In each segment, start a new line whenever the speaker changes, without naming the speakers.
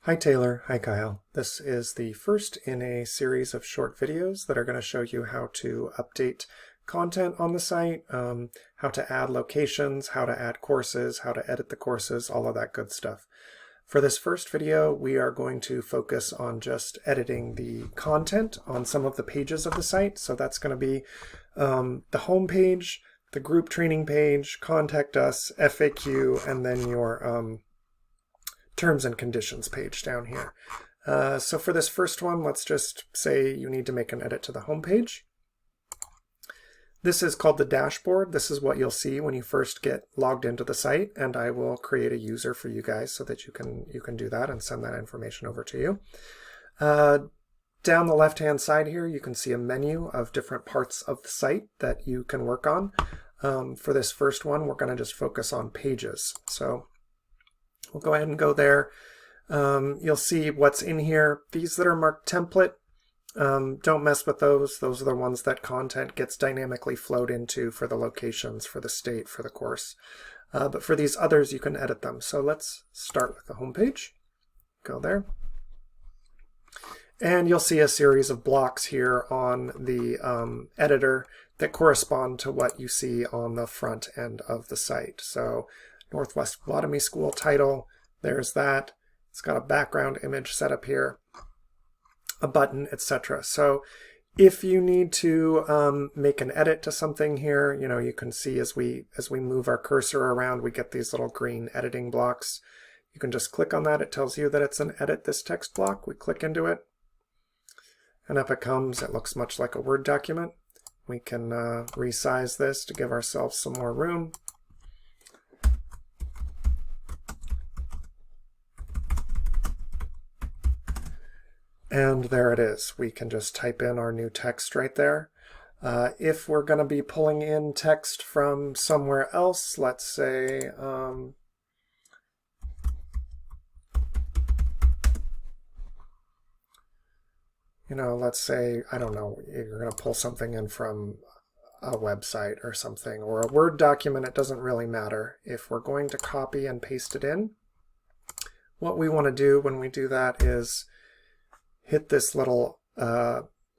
Hi Taylor, hi Kyle. This is the first in a series of short videos that are going to show you how to update content on the site, how to add locations, how to add courses, how to edit the courses, all of that good stuff. For this first video, we are going to focus on just editing the content on some of the pages of the site. So that's going to be the home page, the group training page, contact us, FAQ, and then your terms and conditions page down here. So for this first one, let's just say you need to make an edit to the home page. This is called the dashboard. This is what you'll see when you first get logged into the site, and I will create a user for you guys so that you can do that and send that information over to you. Down the left-hand side here, you can see a menu of different parts of the site that you can work on. For this first one, we're going to just focus on pages. So we'll go ahead and go there. You'll see what's in here. These that are marked template, don't mess with those. Those are the ones that content gets dynamically flowed into for the locations, for the state, for the course. But for these others, you can edit them. So let's start with the home page. Go there. And you'll see a series of blocks here on the editor that correspond to what you see on the front end of the site. So Northwest Phlebotomy School title, there's that. It's got a background image set up here, a button, etc. So if you need to make an edit to something here, you can see as we move our cursor around, we get these little green editing blocks. You can just click on that. It tells you that it's an edit this text block. We click into it, and up it comes. It looks much like a Word document. We can resize this to give ourselves some more room. And there it is. We can just type in our new text right there. If we're going to be pulling in text from somewhere else, let's say, let's say, I don't know, you're going to pull something in from a website or something, or a Word document, it doesn't really matter. If we're going to copy and paste it in, what we want to do when we do that is hit this little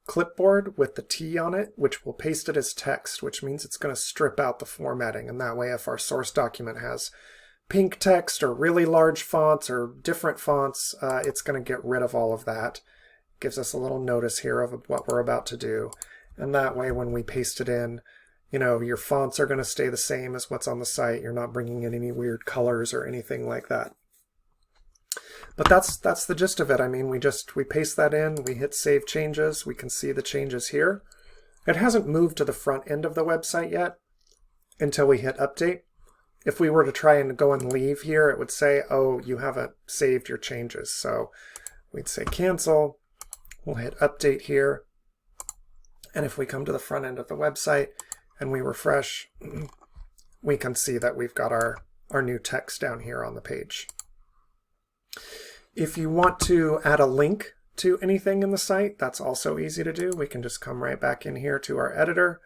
clipboard with the T on it, which will paste it as text, which means it's going to strip out the formatting. And that way, if our source document has pink text or really large fonts or different fonts, it's going to get rid of all of that. It gives us a little notice here of what we're about to do. And that way, when we paste it in, your fonts are going to stay the same as what's on the site. You're not bringing in any weird colors or anything like that. But that's the gist of it. I mean, we paste that in, we hit Save Changes, we can see the changes here. It hasn't moved to the front end of the website yet until we hit Update. If we were to try and go and leave here, it would say, oh, you haven't saved your changes. So we'd say Cancel, we'll hit Update here, and if we come to the front end of the website and we refresh, we can see that we've got our new text down here on the page. If you want to add a link to anything in the site, that's also easy to do. We can just come right back in here to our editor.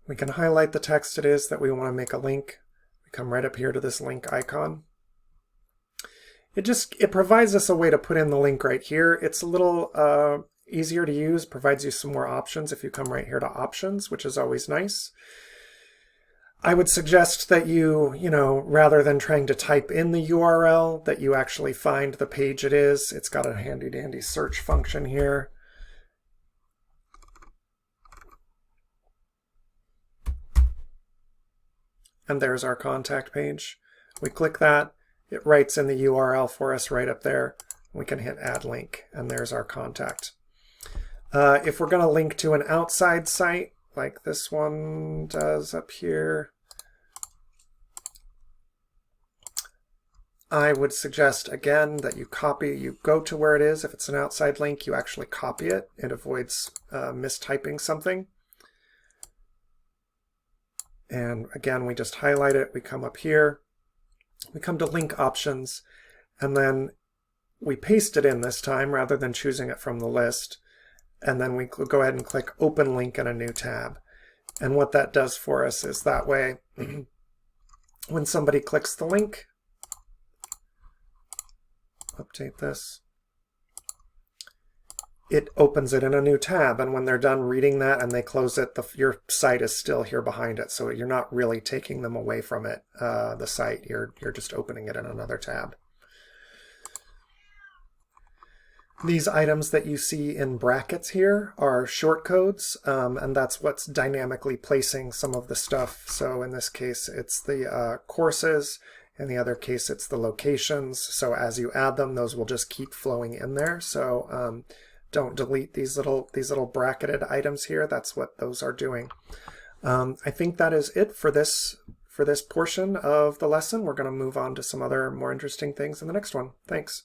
We can highlight the text it is that we want to make a link. We come right up here to this link icon. It provides us a way to put in the link right here. It's a little easier to use, provides you some more options if you come right here to options, which is always nice. I would suggest that you, rather than trying to type in the URL, that you actually find the page it is. It's got a handy dandy search function here. And there's our contact page. We click that, it writes in the URL for us right up there. We can hit Add Link, and there's our contact. If we're going to link to an outside site, like this one does up here, I would suggest, again, that you go to where it is. If it's an outside link, you actually copy it. It avoids mistyping something. And again, we just highlight it. We come up here. We come to Link Options, and then we paste it in this time rather than choosing it from the list. And then we go ahead and click Open Link in a new tab. And what that does for us is that way, when somebody clicks the link, update this, it opens it in a new tab, and when they're done reading that and they close it, your site is still here behind it, so you're not really taking them away from it, the site. You're just opening it in another tab. These items that you see in brackets here are shortcodes, and that's what's dynamically placing some of the stuff. So in this case, it's the courses. In the other case, it's the locations. So as you add them, those will just keep flowing in there. So don't delete these little bracketed items here. That's what those are doing. I think that is it for this portion of the lesson. We're going to move on to some other more interesting things in the next one. Thanks.